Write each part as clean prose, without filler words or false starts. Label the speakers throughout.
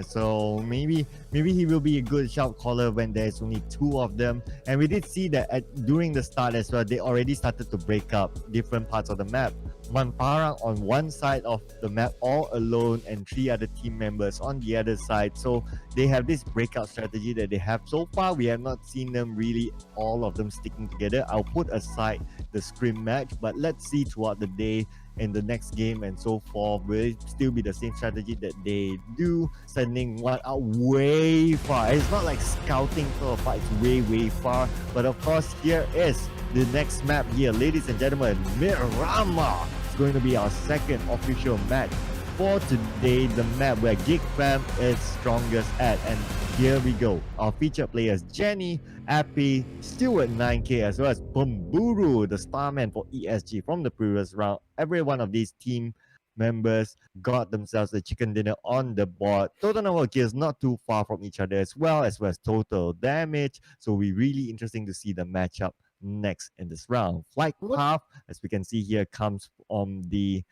Speaker 1: So maybe he will be a good shot caller when there's only two of them. And we did see that during the start as well, they already started to break up different parts of the map. Manparang on one side of the map all alone and three other team members on the other side. So they have this breakout strategy that they have. So far, we have not seen them really all of them sticking together. I'll put aside the scrim match, but let's see throughout the day in the next game and so forth, will it still be the same strategy that they do, sending one out way far? It's not like scouting for a fight, it's way far. But of course, here is the next map here, ladies and gentlemen. Miramar is going to be our second official match for today, the map where Geek Fam is strongest at. And here we go. Our featured players, Jenny, Appy, Stewart 9K, as well as Bumburu, the starman for ESG from the previous round. Every one of these team members got themselves a chicken dinner on the board. Total number of kills not too far from each other as well as total damage. So we really interesting to see the matchup next in this round. Flight path, as we can see here, comes from the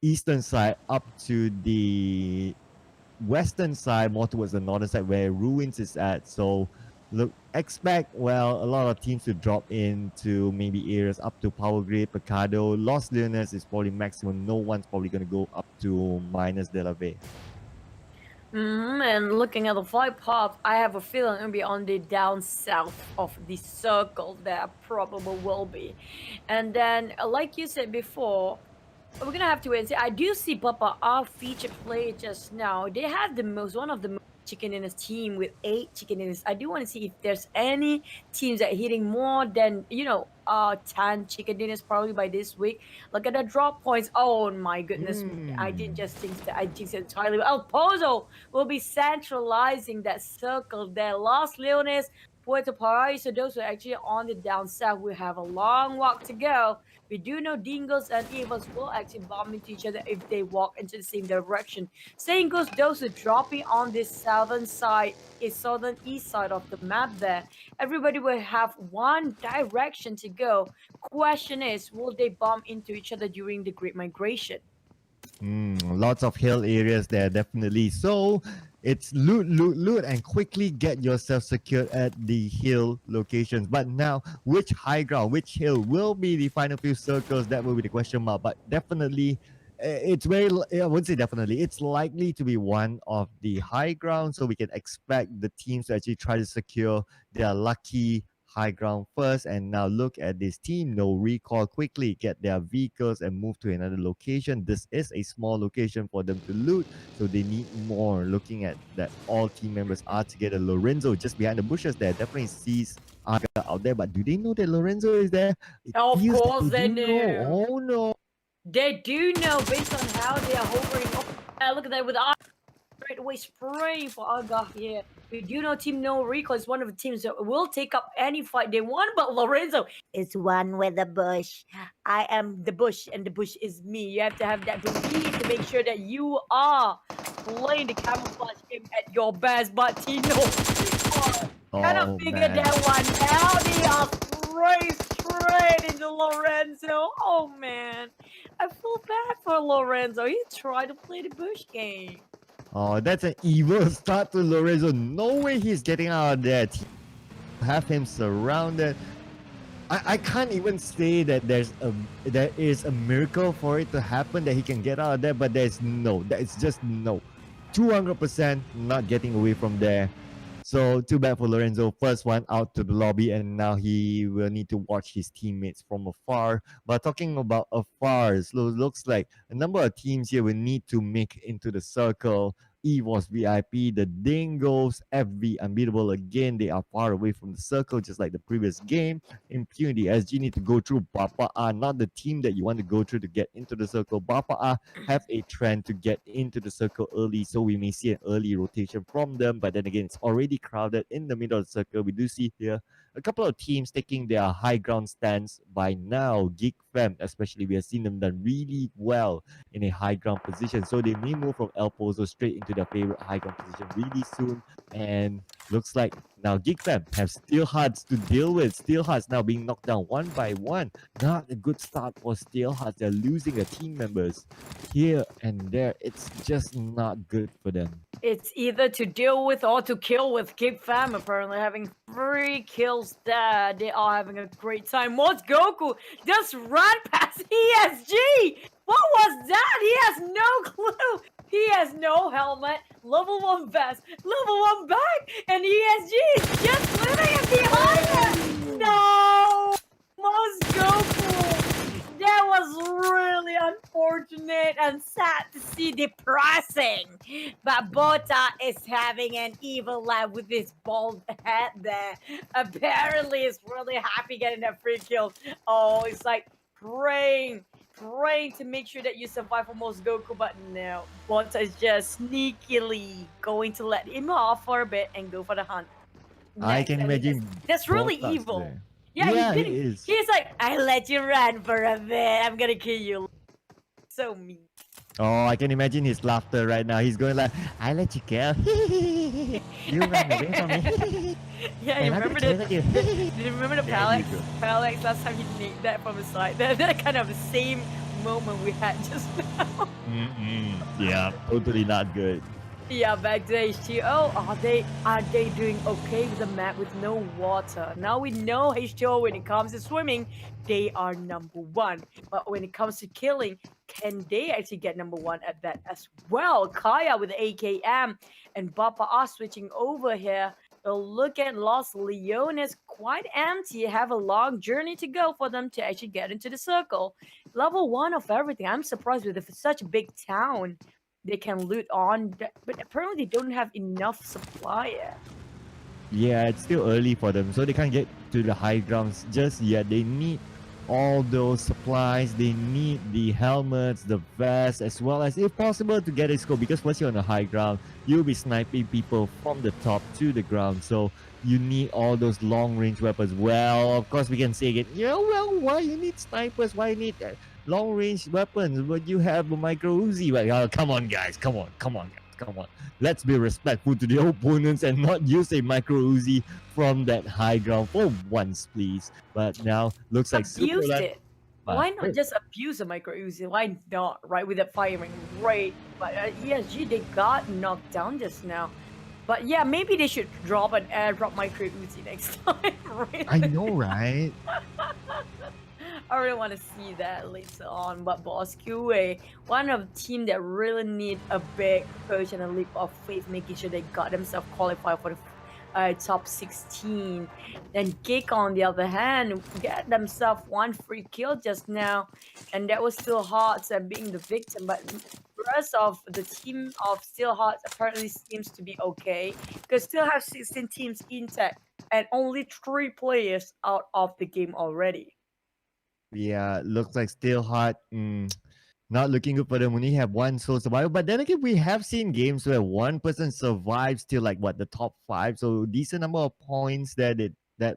Speaker 1: eastern side up to the western side, more towards the northern side where Ruins is at. So look, expect, well, a lot of teams to drop into maybe areas up to Power Grid, Picado. Los Leones is probably maximum. No one's probably going to go up to minus De La Vey.
Speaker 2: And looking at the flight path, I have a feeling it'll be on the down south of the circle. There probably will be. And then, like you said before, we're gonna have to wait and see. I do see Papa, our featured player just now. They have one of the most chicken in his team with 8 chicken dinners. I do want to see if there's any teams that are hitting more than 10 chicken dinners probably by this week. Look at the drop points. Oh my goodness, I did just think that I jinxed it entirely. El Pozo will be centralizing that circle there. Los Leones, Puerto Paraíso, those who are actually on the down south will have a long walk to go. We do know Dingos and Evils will actually bump into each other if they walk into the same direction. Same goes those who are dropping on this southern east side of the map there. Everybody will have one direction to go. Question is, will they bump into each other during the Great Migration?
Speaker 1: Lots of hill areas there, definitely. So it's loot, and quickly get yourself secured at the hill locations. But now, which high ground, which hill will be the final few circles? That will be the question mark. But definitely, it's very, I wouldn't say definitely, it's likely to be one of the high ground. So we can expect the teams to actually try to secure their lucky high ground first. And now look at this team, no recall, quickly get their vehicles and move to another location. This is a small location for them to loot, so they need more. Looking at that, all team members are together. Lorenzo just behind the bushes there, definitely sees Aga out there, but do they know that Lorenzo is there?
Speaker 2: Of course they do.
Speaker 1: Oh no,
Speaker 2: they do know based on how they are hovering. Look at that with Aga straight away spraying for Aga here. We do know Team No Recall is one of the teams that will take up any fight they want, but Lorenzo is one with the bush. I am the bush, and the bush is me. You have to have that belief to make sure that you are playing the camouflage game at your best, but Team No Recall cannot figure that one out. They are straight into Lorenzo. Oh, man. I feel bad for Lorenzo. He tried to play the bush game.
Speaker 1: Oh, that's an evil start to Lorenzo. No way he's getting out of there. Have him surrounded. I can't even say that there is a miracle for it to happen that he can get out of there, but there's no. It's just no. 200% not getting away from there. So too bad for Lorenzo. First one out to the lobby, and now he will need to watch his teammates from afar. But talking about afar, it looks like a number of teams here will need to make into the circle. EVOS VIP, the Dingoes, FV Unbeatable again. They are far away from the circle, just like the previous game. Impunity SG need to go through Bapa A, not the team that you want to go through to get into the circle. Bapa A have a trend to get into the circle early, so we may see an early rotation from them. But then again, it's already crowded in the middle of the circle. We do see here a couple of teams taking their high ground stance by now. Geek Fam, especially, we have seen them done really well in a high ground position. So they may move from El Pozo straight into their favorite high ground position really soon. And looks like Now GeekFam have Steel Hearts to deal with. Steel Hearts now being knocked down one by one. Not a good start for Steel Hearts. They're losing their team members here and there. It's just not good for them.
Speaker 2: It's either to deal with or to kill with. Keep Fam apparently having 3 kills there. They are having a great time. What's Goku just ran past ESG? What was that? He has no clue. He has no helmet, level 1 vest, level 1 bag, and ESG is just living it behind him. No! Most Goku! That was really unfortunate and sad to see, depressing. But Bota is having an evil laugh with his bald head there. Apparently, he's really happy getting that free kill. Oh, it's like praying to make sure that you survive for most Goku, but no. Bota is just sneakily going to let him off for a bit and go for the hunt.
Speaker 1: I
Speaker 2: Next.
Speaker 1: can
Speaker 2: And
Speaker 1: imagine.
Speaker 2: that's really
Speaker 1: Botas
Speaker 2: evil.
Speaker 1: there.
Speaker 2: Yeah,
Speaker 1: Yeah,
Speaker 2: he
Speaker 1: it
Speaker 2: did.
Speaker 1: is.
Speaker 2: He's like, I let you run for a bit. I'm gonna kill you. So mean.
Speaker 1: Oh, I can imagine his laughter right now. He's going like, I let you go. You ran away from me.
Speaker 2: Yeah, you
Speaker 1: And I'm
Speaker 2: remember
Speaker 1: gonna
Speaker 2: the
Speaker 1: kill you.
Speaker 2: do you remember the
Speaker 1: There you
Speaker 2: Palex?
Speaker 1: go.
Speaker 2: Palex last time he nicked that from the side. That kind of the same moment we had just now.
Speaker 1: Yeah, totally not good.
Speaker 2: Yeah, back to H2O. Are they doing okay with the map with no water? Now we know H2O when it comes to swimming, they are number 1. But when it comes to killing, can they actually get number 1 at that as well? Kaya with the AKM and Bappa are switching over here. Look at Los Leones, quite empty. Have a long journey to go for them to actually get into the circle. Level 1 of everything. I'm surprised with such a big town they can loot on, but apparently they don't have enough supply yet.
Speaker 1: Yeah, it's still early for them, so they can't get to the high grounds just yet. They need all those supplies. They need the helmets, the vests, as well as, if possible, to get a scope. Because once you're on the high ground, you'll be sniping people from the top to the ground. So you need all those long-range weapons. Well, of course, we can say again, yeah, well, why you need snipers? Why you need long-range weapons? But you have a micro Uzi. Well, come on, guys. Come on, guys. Come on. Let's be respectful to the opponents and not use a micro Uzi from that high ground for once, please. But now looks like
Speaker 2: Abused
Speaker 1: Superland.
Speaker 2: it. Why not just abuse a micro Uzi? Why not, right? With the firing rate. But ESG, they got knocked down just now. But yeah, maybe they should drop an airdrop micro Uzi next time. Really?
Speaker 1: I know, right?
Speaker 2: I really want to see that later on. But Boss QA, one of the team that really need a big push and a leap of faith, making sure they got themselves qualified for the top 16. Then Geek, on the other hand, get themselves 1 free kill just now, and that was Steel Hearts being the victim. But the rest of the team of Steel Hearts apparently seems to be okay, because still have 16 teams intact and only 3 players out of the game already.
Speaker 1: Yeah, looks like still hot. Not looking good for them. Only have 1 sole survivor. But then again, we have seen games where 1 person survives till like what, the top 5. So decent number of points that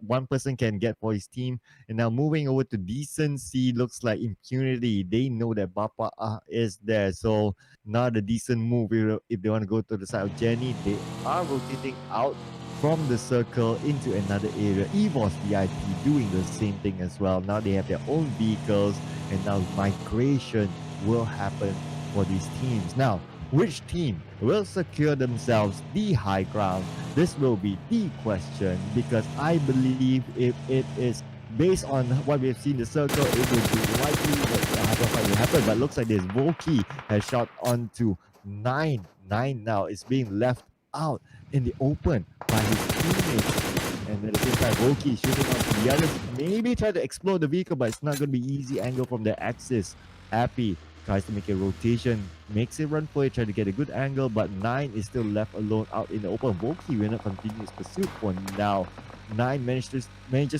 Speaker 1: 1 person can get for his team. And now moving over to decency, looks like impunity. They know that Bappa is there. So not a decent move if they want to go to the side of Jenny. They are rotating out from the circle into another area. EVOS VIP doing the same thing as well. Now they have their own vehicles, and now migration will happen for these teams. Now, which team will secure themselves the high ground? This will be the question, because I believe if it is based on what we've seen in the circle, it will be likely that the high ground fight will happen. But looks like this Volky has shot onto 9. 9 now is being left out in the open by his teammates. And at the same time, Volky shooting on the others. Maybe try to explode the vehicle, but it's not going to be easy angle from the axis. Happy tries to make a rotation, makes it run for it, try to get a good angle, but 9 is still left alone out in the open. Volky will not continue his pursuit for now. 9 manages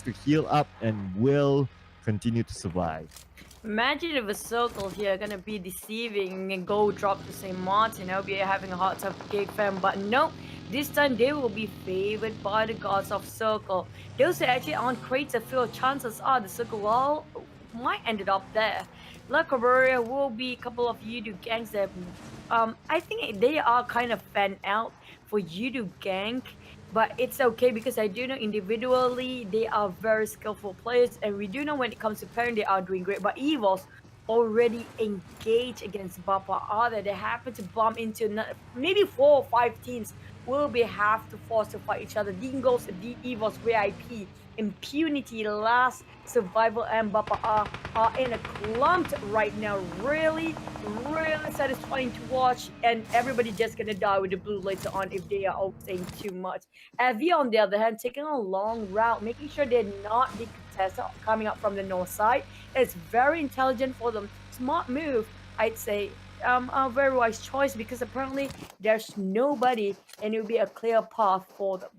Speaker 1: to heal up and will continue to survive.
Speaker 2: Imagine if a circle here gonna be deceiving and go drop to St. Martin. I'll be having a hard time for Gig Fam, but no, this time they will be favored by the gods of circle. Those are actually on crates of field. Chances are the circle might ended up there. La Cabrera will be a couple of Yudu gangs that I think they are kind of fan out for you to gank, but it's okay because I do know individually they are very skillful players, and we do know when it comes to pairing they are doing great. But Evos already engaged against Bapa Ada. They happen to bump into maybe 4 or 5 teams will be have to force to fight each other. Dingos, the Evos, VIP, Impunity, Last Survival, and Bapa are in a clump right now. Really, really satisfying to watch, and everybody just gonna die with the blue later on if they are all saying too much. Avi, on the other hand, taking a long route, making sure they're not the contestant coming up from the north side. It's very intelligent for them. Smart move, I'd say. A very wise choice because apparently there's nobody and it will be a clear path for them.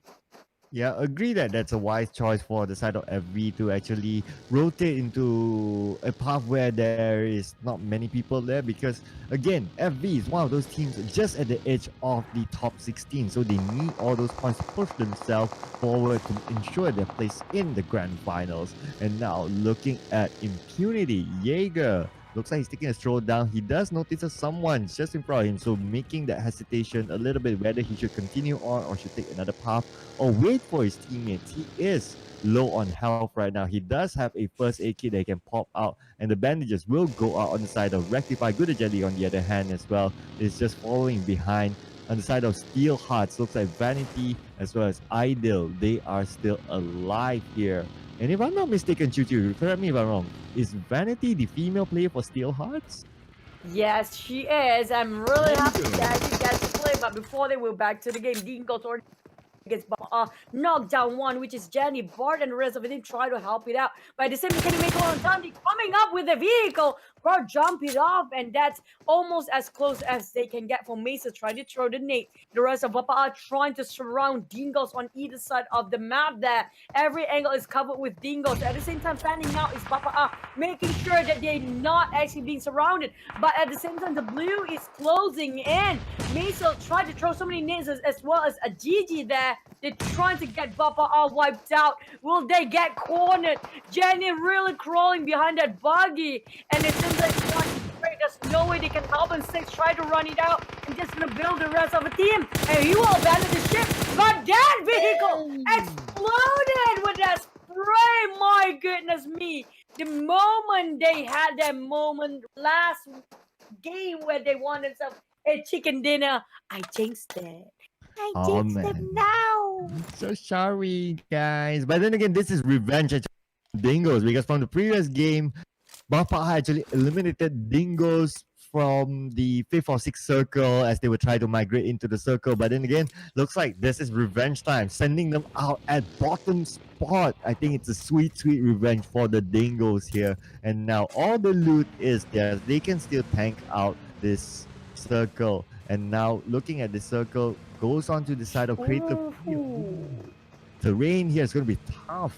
Speaker 1: Yeah, agree that that's a wise choice for the side of FV to actually rotate into a path where there is not many people there because again, FV is one of those teams just at the edge of the top 16, so they need all those points to push themselves forward to ensure their place in the grand finals. And now looking at Impunity, Jaeger looks like he's taking a stroll down. He does notice that someone's just in front of him, so making that hesitation a little bit whether he should continue on or should take another path or wait for his teammates. He is low on health right now. He does have a first aid kit that he can pop out, and the bandages will go out on the side of Rectify. Good Jelly on the other hand as well is just following behind. On the side of Steel Hearts, looks like Vanity as well as Ideal. They are still alive here. And if I'm not mistaken, Choo, correct me if I'm wrong, is Vanity the female player for Steel Hearts?
Speaker 2: Yes, she is. I'm really happy that she gets to play, but before they were back to the game, Dean got already gets knockdown one, which is Jenny. Bart and the rest of the team try to help it out. But at the same time, can he make one time? Coming up with the vehicle. Bart jump it off, and that's almost as close as they can get for Mesa trying to throw the nade. The rest of Papa are trying to surround Dingos on either side of the map there. Every angle is covered with Dingos. At the same time, fanning out is Papa making sure that they're not actually being surrounded. But at the same time, the blue is closing in. Mesa tried to throw so many nades as well as a Gigi there. They're trying to get Papa all wiped out. Will they get cornered? Jenny really crawling behind that buggy. And it seems like there's no way they can help him. Six try to run it out and just gonna build the rest of the team. And you all abandoned the ship. But that vehicle exploded with that spray. My goodness me. The moment they had that moment last game where they won themselves a chicken dinner, I jinxed it. I jinxed them now.
Speaker 1: So sorry, guys. But then again, this is revenge at Dingoes because from the previous game, Bapa actually eliminated Dingoes from the 5th or 6th circle as they would try to migrate into the circle. But then again, looks like this is revenge time, sending them out at bottom spot. I think it's a sweet, sweet revenge for the Dingoes here. And now all the loot is there. They can still tank out this circle. And now looking at the circle, goes on to the side of Crater Field. Terrain here is going to be tough.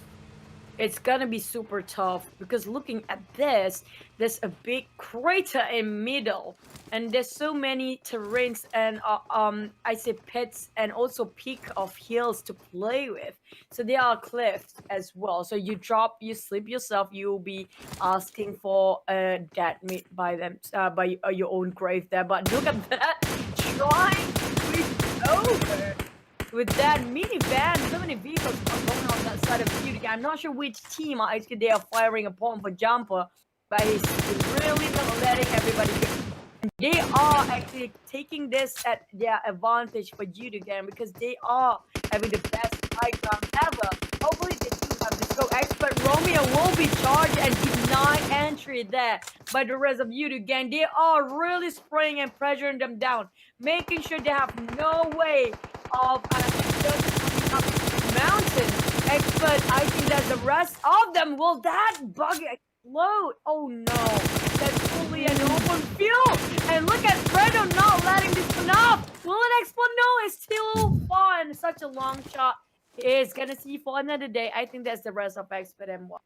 Speaker 2: It's gonna be super tough because looking at this, there's a big crater in middle, and there's so many terrains and I say pits and also peak of hills to play with. So there are cliffs as well. So you drop, you slip yourself, you'll be asking for dead meat by them by your own grave there. But look at that, trying to reach over. With that minivan, so many vehicles are going on that side of the field. I'm not sure which team actually they are firing upon for Jumper, but he's really not letting everybody go. They are actually taking this at their advantage for you again because they are having the best high ground ever. Hopefully they do have this go expert. Romeo will be charged and deny entry there by the rest of you again. They are really spraying and pressuring them down, making sure they have no way of mountain. Expert, I think that the rest of them will that bug explode. Oh no, that's fully an open field. And look at Fredo not letting this one off. Will it explode? No, it's still fun. Such a long shot. It's gonna see for another day. I think that's the rest of Expert M1.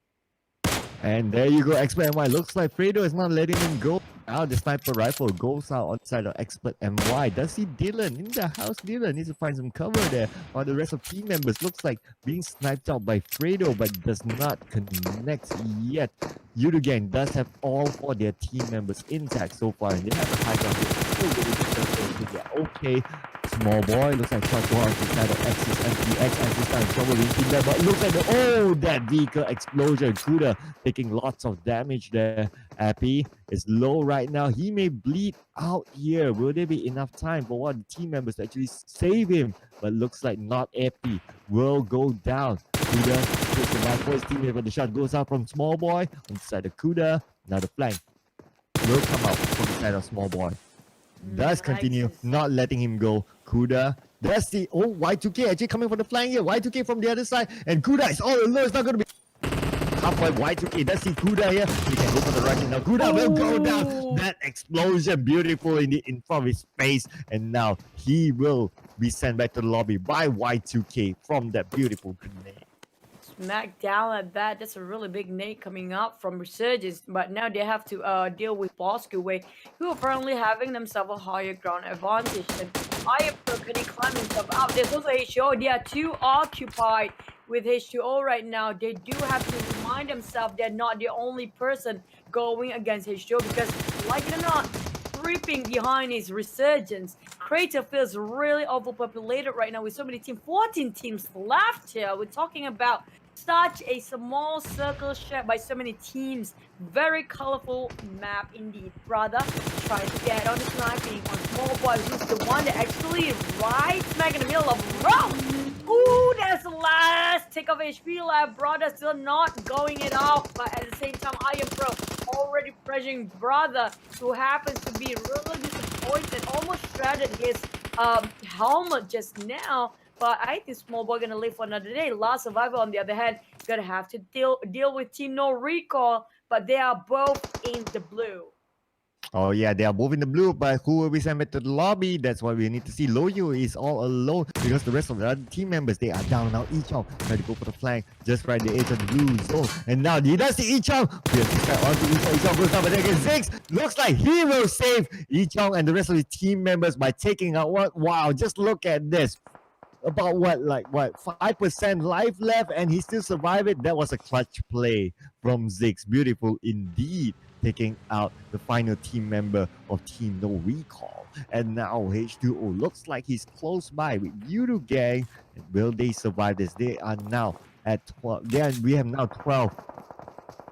Speaker 1: And there you go, Expert MY. Looks like Fredo is not letting him go. Now the sniper rifle goes out on the side of Expert MY. Does see Dylan in the house? Dylan needs to find some cover there. While the rest of team members looks like being sniped out by Fredo, but does not connect yet. Yudu Gang does have all 4 their team members intact so far, and they have a high ground. Still really good, so they're okay. Small boy looks like shot go out inside of X's MPX and this time trouble in there, but looks like that vehicle explosion. Kuda taking lots of damage there. Appy is low right now. He may bleed out here. Will there be enough time for one of the team members to actually save him? But looks like not. Appy will go down. Kuda takes the back for his teammate, but the shot goes out from Small Boy on the side of Kuda. Now the flank will come out from the side of Small Boy. Does continue, not letting him go. Kuda, that's the Y2K actually coming from the flank here. Y2K from the other side, and Kuda is all alone. It's not going to be halfway. Y2K, let's see Kuda here. He can go for the right now. Kuda will go down. That explosion, beautiful in front of his face, and now he will be sent back to the lobby by Y2K from that beautiful grenade.
Speaker 2: Smack down at that. That's a really big nade coming up from Resurgence, but now they have to deal with Bosco, who apparently having themselves a higher ground advantage. And Ayapro can climb himself out. There's also H2O. They are too occupied with H2O right now. They do have to remind themselves they're not the only person going against H2O, because like it or not, creeping behind his Resurgence. Crater feels really overpopulated right now with so many teams. 14 teams left here. We're talking about such a small circle shared by so many teams. Very colorful map indeed, brother. Trying to get on the sniping on Small Boy, who's the one that actually right smack in the middle of round. Ooh, that's the last tick of HP left. Brother still not going it off, but at the same time, Ayapro already pressuring brother, who happens to be really disappointed, almost shredded his helmet just now. But I think Small Boy gonna live for another day. Last Survivor, on the other hand, gonna have to deal with Team No Recall, but they are both in the blue.
Speaker 1: Oh yeah, they are both in the blue, but who will be sent back to the lobby? That's what we need to see. Loyu is all alone because the rest of the other team members, they are down now. Ichong try to go for the flank just right the edge of the blue zone. And now he does see Ichong. Ichong goes down, but then again, Ziggs looks like he will save Ichong and the rest of the team members by taking out what? Wow, just look at this. About 5% life left, and he still survived it. That was a clutch play from Ziggs. Beautiful indeed, taking out the final team member of Team No Recall. And now H2O looks like he's close by with Yudu Gang. Will they survive this? They are now at 12. We have now 12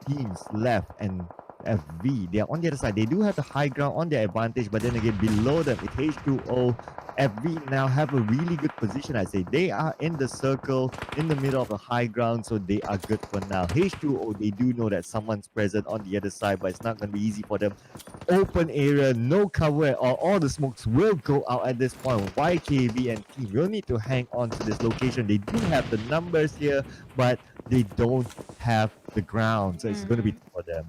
Speaker 1: teams left, and FV, they are on the other side. They do have the high ground on their advantage, but then again, below them, it's H2O. FV now have a really good position, I say. They are in the circle, in the middle of the high ground, so they are good for now. H2O, they do know that someone's present on the other side, but it's not going to be easy for them. Open area, no cover at all the smokes will go out at this point. YKV and team will need to hang on to this location. They do have the numbers here, but they don't have the ground, so it's going to be tough for them.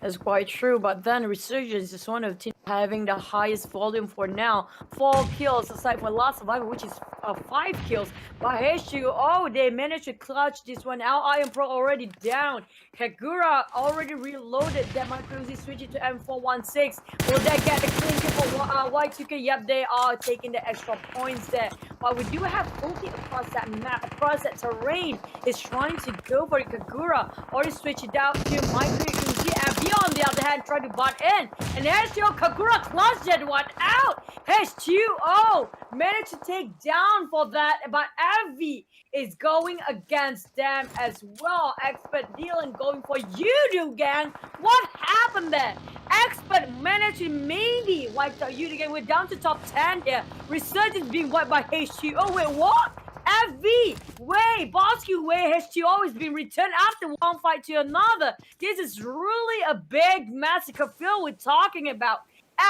Speaker 2: That's quite true, but then Resurgence is one of the teams having the highest volume for now. 4 kills aside for Last Survivor, which is 5 kills. But H2O, they managed to clutch this one out. Iron Pro already down. Kagura already reloaded that micro Uzi, switch it to M416. Will they get the clean kill for Y2K? Yep, they are taking the extra points there. But we do have Pookie across that map, across that terrain. Is trying to go for it. Kagura already switched it out to micro Uzi, and on the other hand, try to butt in. And H2O, Kagura clutched that one out. H2O managed to take down for that, but Avi is going against them as well. Expert dealing, going for Yudu Gang. What happened there? Expert managed to maybe wipe out Yudu Gang. We're down to top 10 here. Resurgence being wiped by H2O. Wait, what? FV, Bosco has always been returned after one fight to another. This is really a big massacre field we're talking about.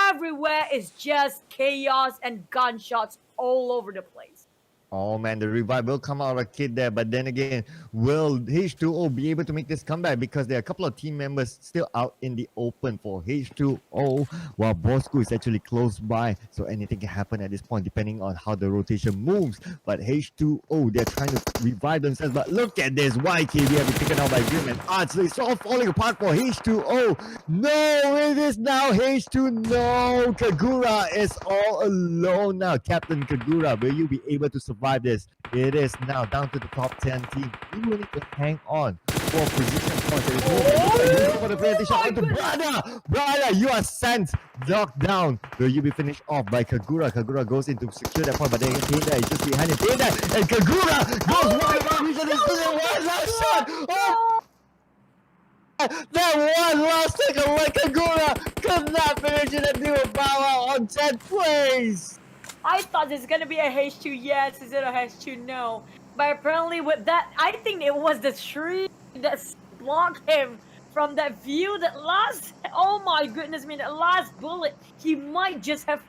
Speaker 2: Everywhere is just chaos and gunshots all over the place.
Speaker 1: Oh man, the revive will come out of a kid there, but then again, will H2O be able to make this comeback? Because there are a couple of team members still out in the open for H2O, while Bosco is actually close by, so anything can happen at this point depending on how the rotation moves. But H2O, they're trying to revive themselves, but look at this, YKB have been taken out by Grim and Arts, so it's all falling apart for H2O. No, it is now H2, no, Kagura is all alone now. Captain Kagura, will you be able to survive survive this. It is now down to the top 10 team. We will need to hang on for position points. There is no way for the presentation onto Brother. Brother, you are sent. Knocked down. Will you be finished off by Kagura? Kagura goes in to secure that point, but then Pinda is just behind him. Pinda and Kagura goes wide. One last shot. Oh, that one last second like Kagura could not finish it and do a bow out on 10th place.
Speaker 2: I thought it's gonna be a H2 yes instead of H2 no. But apparently with that, I think it was the tree that blocked him from that view. That last, oh my goodness me, that last bullet, he might just have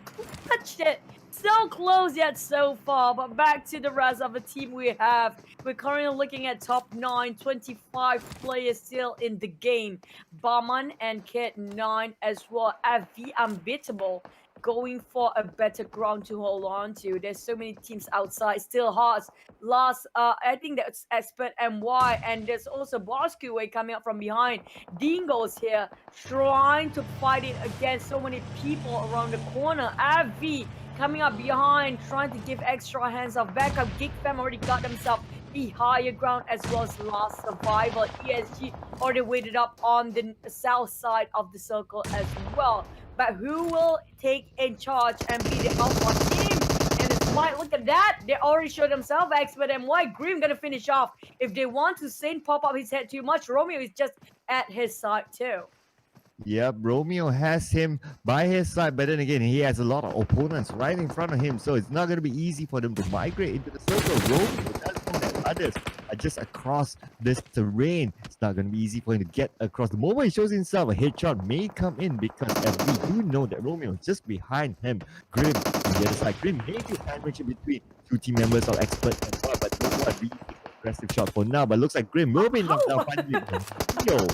Speaker 2: touched it. So close yet so far. But back to the rest of the team we have. We're currently looking at top 9, 25 players still in the game. Barman and Kid 9 as well. FV Unbeatable going for a better ground to hold on to. There's so many teams outside. Still Hearts. Last, I think that's Expert MY. And there's also Bosque coming up from behind. Dingo's here trying to fight it against so many people around the corner. FV coming up behind, trying to give extra hands of backup. Geek Fam already got themselves the higher ground as well as Last Survivor. ESG already waited up on the south side of the circle as well. But who will take in charge and be the alpha team? And it's like, look at that. They already showed themselves Expert and White. Grim gonna finish off. If they want to Saint pop up his head too much, Romeo is just at his side too.
Speaker 1: Yep, Romeo has him by his side, but then again, he has a lot of opponents right in front of him, so it's not going to be easy for them to migrate into the circle. Romeo does know that others are just across this terrain. It's not going to be easy for him to get across. The moment he shows himself, a headshot may come in because as we do know that Romeo is just behind him. Grim on the other side. Grim may be sandwiched between two team members of Expert and one, but no one really aggressive shot for now. But looks like Grim will be knocked down finally. Yo.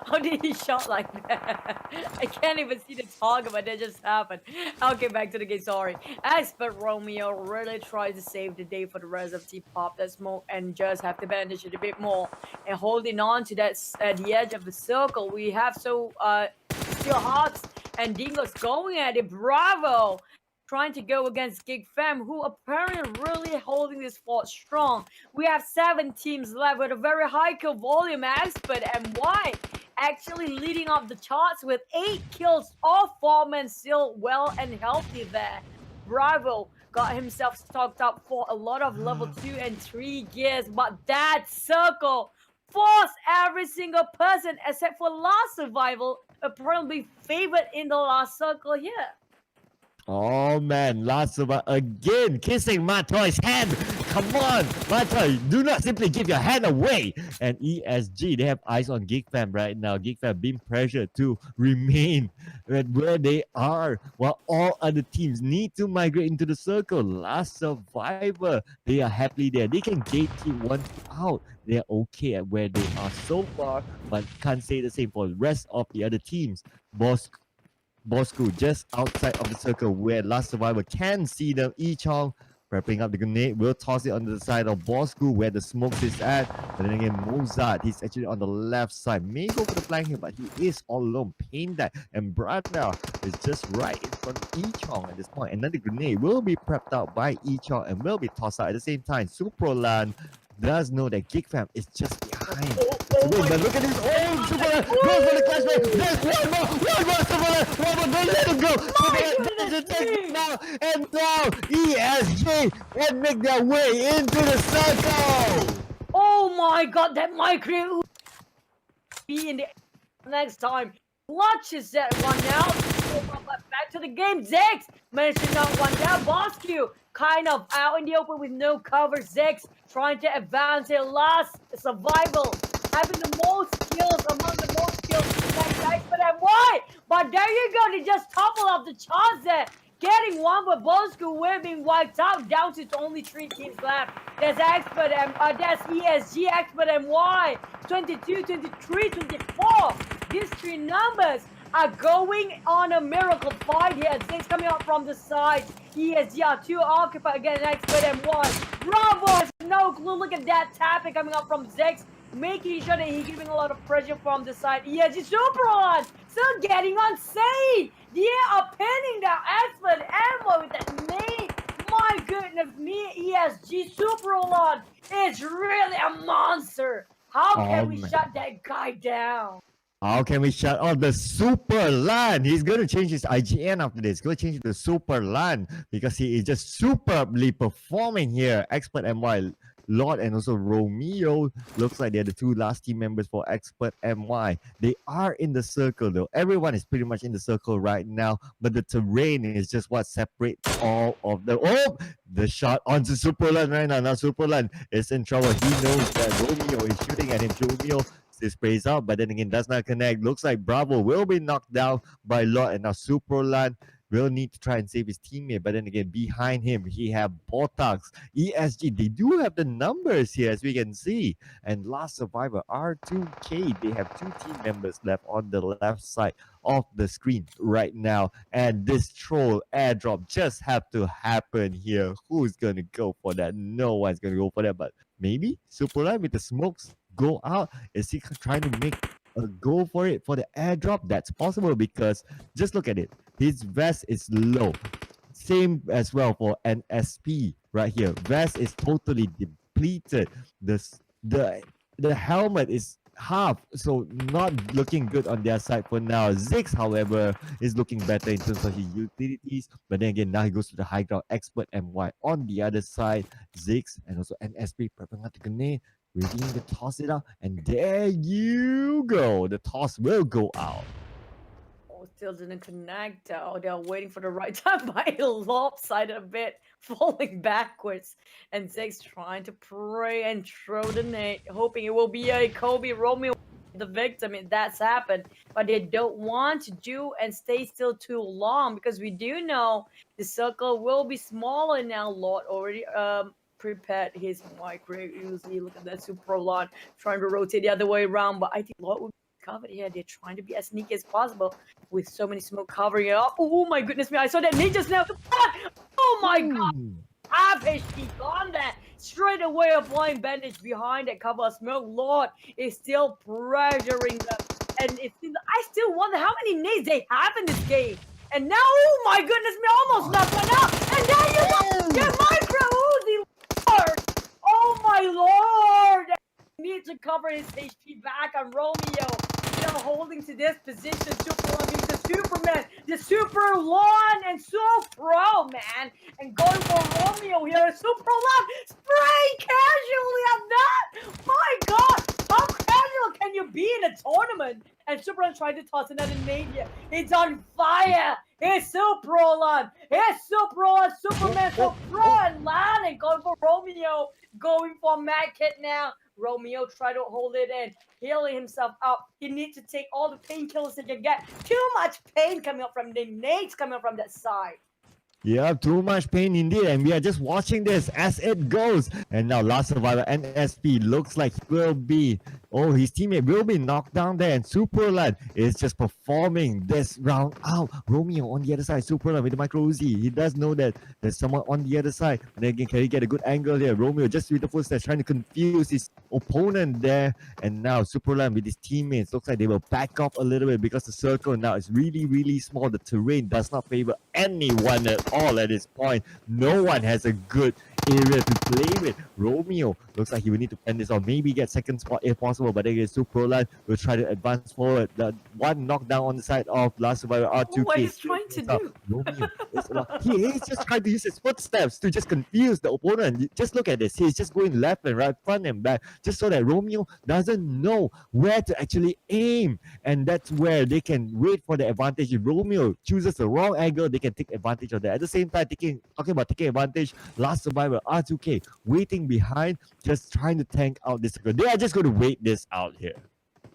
Speaker 2: How did he shot like that? I can't even see the target, but that just happened. Okay, back to the game, sorry. Expert Romeo really tries to save the day for the rest of Team Pop that smoke and just have to bandage it a bit more. And holding on to that at the edge of the circle, we have still Hearts and Dingo's going at it. Bravo! Trying to go against Gig Fam, who apparently really holding this fort strong. We have 7 teams left with a very high kill volume. Expert MY actually leading up the charts with 8 kills. All 4 men still well and healthy there. Bravo got himself stocked up for a lot of level 2 and 3 gears, but that circle forced every single person except for Last Survival apparently favored in the last circle here.
Speaker 1: Oh man, Last Survivor again kissing Matoy's hand. Come on, Matoy, do not simply give your hand away. And ESG, they have eyes on Geek Fam right now. Geek Fam being pressured to remain where they are, while all other teams need to migrate into the circle. Last Survivor, they are happily there. They can gatekeep one out. They're okay at where they are so far, but can't say the same for the rest of the other teams. Bosco just outside of the circle where Last Survivor can see them. Chong prepping up the grenade, will toss it onto the side of Bosco where the smokes is at. But then again, Mozart, he's actually on the left side. May go for the flank here, but he is all alone. Pain that. And Brada is just right in front of Chong at this point. Another grenade will be prepped out by Chong and will be tossed out at the same time. Suprolan does know that Geek Fam is just behind. But look at this. Oh, Superman goes for the flashback. There's one more Superman. Don't let him go. Superman doesn't take it now. And now ESG will make their way into the circle.
Speaker 2: Oh my god, that migrate will be in the next time. Clutches that one now. Back to the game. Zex managed to knock one down. Bosque kind of out in the open with no cover. Zex trying to advance their Last Survival, having the most kills among the most kills. But why? But there you go. They just topple off the charts there. Getting one, but Bosque we're being wiped out down to only 3 teams left. There's Expert there's ESG, Expert MY, 22, 23, 24. These 3 numbers are going on a miracle fight here. Things coming out from the side. ESG are 2 occupied again. Expert MY. Bravo has no clue. Look at that tapping coming up from Zex, making sure that he's giving a lot of pressure from the side. ESG Superon still getting on Sane. They are pinning down Expert Ammo with that name. my goodness me, ESG Superlord is really a monster. How can we
Speaker 1: man.
Speaker 2: shut that guy down?
Speaker 1: How can we shut off the Super Lan? He's going to change his IGN after this. He's going to change it to Super Lan because he is just superbly performing here. Expert MY, Lord, and also Romeo. Looks like they're the two last team members for Expert MY. They are in the circle though. Everyone is pretty much in the circle right now, but the terrain is just what separates all of them. Oh, the shot onto Super Lan right now. Now Super Lan is in trouble. He knows that Romeo is shooting at him. Romeo sprays out, but then again does not connect. Looks like Bravo will be knocked down by Lot, and now Superland will need to try and save his teammate. But then again, behind him, he have Botox, ESG. They do have the numbers here, as we can see. And last survivor, R2K. They have two team members left on the left side of the screen right now. And this troll airdrop just have to happen here. Who's gonna go for that? No one's gonna go for that, but maybe Superland with the smokes go out. Is he trying to make a go for it for the airdrop? That's possible because just look at it. His vest is low. Same as well for NSP right here. Vest is totally depleted. The helmet is half, so not looking good on their side for now. Ziggs, however, is looking better in terms of his utilities, but then again, now he goes to the high ground. Expert MY on the other side. Ziggs and also NSP preparing to connect, ready to toss it out, and there you go. The toss will go out.
Speaker 2: Oh, still didn't connect. Oh, they're waiting for the right time by lopsided a bit, falling backwards. And Ziggs trying to pray and throw the nade, hoping it will be a Kobe Romeo the victim if that's happened. But they don't want to do and stay still too long because we do know the circle will be smaller now. Lord already prepared his micro Uzi. Look at that super lot trying to rotate the other way around. But I think Lord will be covered here. They're trying to be as sneaky as possible with so many smoke covering it up. Oh my goodness me, I saw that ninjas now. Oh my god. Half HP gone there. Straight away applying bandage behind that cover of smoke. Lord is still pressuring them. And it seems I still wonder how many nades they have in this game. And now, oh my goodness me, almost knocked one out. And there you go. Get micro Uzi, Lord. Oh my lord. Need to cover his HP back on Romeo. Still holding to this position. Super being the Superman, the Super Lawn, and so pro, man. And going for Romeo here. Super Lawn spray casually on that. My god, how casual can you be in a tournament? And Superman tried to toss another nade here. It's on fire. It's Superman. It's Superman. Superman for Pro and Lan, and going for Romeo. Going for Mad Kid now. Romeo try to hold it in, healing himself up. He needs to take all the painkillers he can get. Too much pain coming up from the nades coming up from that side.
Speaker 1: Yeah, too much pain indeed, and we are just watching this as it goes. And now last survivor, NSP, looks like he will be, oh, his teammate will be knocked down there, and Superlad is just performing this round out. Romeo on the other side, Superlad with the micro Uzi. He does know that there's someone on the other side. And then again, can he get a good angle here? Romeo just with the footsteps trying to confuse his opponent there. And now Superlad with his teammates, looks like they will back off a little bit because the circle now is really, really small. The terrain does not favor anyone at all at this point. No one has a good area to play with. Romeo looks like he will need to end this on, maybe get second spot if possible, but again Superland will try to advance forward. The one knockdown on the side of last survivor R2K.
Speaker 2: What he's trying to do?
Speaker 1: Romeo he is just trying to use his footsteps to just confuse the opponent. Just look at this. He's just going left and right, front and back, just so that Romeo doesn't know where to actually aim. And that's where they can wait for the advantage. If Romeo chooses the wrong angle, they can take advantage of that. At the same time, talking about taking advantage, last survivor R2K waiting behind, just trying to tank out this circle. They are just going to wait this out here.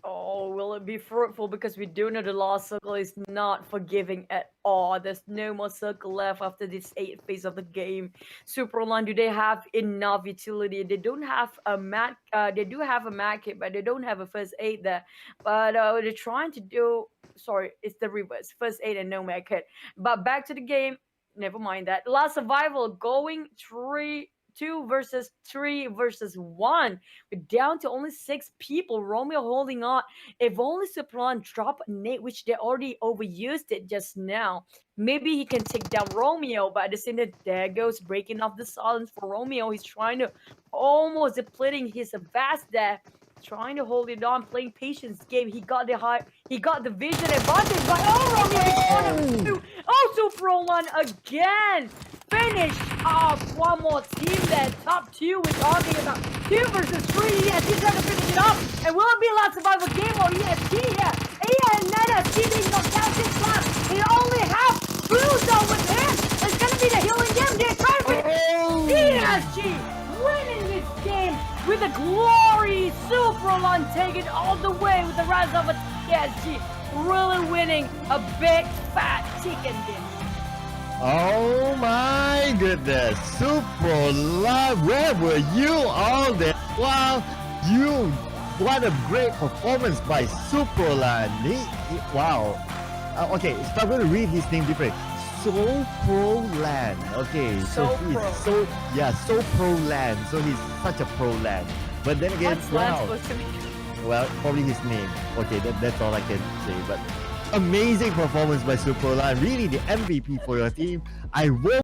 Speaker 2: Oh, will it be fruitful? Because we do know the last circle is not forgiving at all. There's no more circle left after this 8th phase of the game. Superline, do they have enough utility? They don't have a mat. They do have a mat kit, but they don't have a first aid there. But they're trying to do. Sorry, it's the reverse. First aid and no mat kit. But back to the game. Never mind that. Last survival going 3 2 versus 3 versus 1. We're down to only 6 people. Romeo holding on. If only Superlan drop a nade, which they already overused it just now, maybe he can take down Romeo. But at the same time, there goes breaking off the silence for Romeo. He's trying to almost depleting his vast there. Trying to hold it on, playing patience game. He got the vision advantage. But Romeo is one of two. Super one again. Finish off one more team there. Top 2, we're talking about 2 versus 3. Yes, he's trying to finish it off. And will it be a last survival game or ESG here? And Nana being knocked down 6 last. They only have Blue Zone with him. It's gonna be the healing game. They're trying to finish ESG winning this game with a glory. Superlon taking all the way with the rise of a ESG. Really winning a big fat chicken dish.
Speaker 1: Oh my goodness, Super Love, where were you all day? Wow, what a great performance by Superland. Wow. Okay, so I'm going to read his name different. Soproland. Okay, so Soproland. So he's such a pro land. But then again,
Speaker 2: What's
Speaker 1: wow.
Speaker 2: that supposed to mean?
Speaker 1: Well, probably his name. Okay, that's all I can say. But amazing performance by Superland. Really the MVP for your team. I will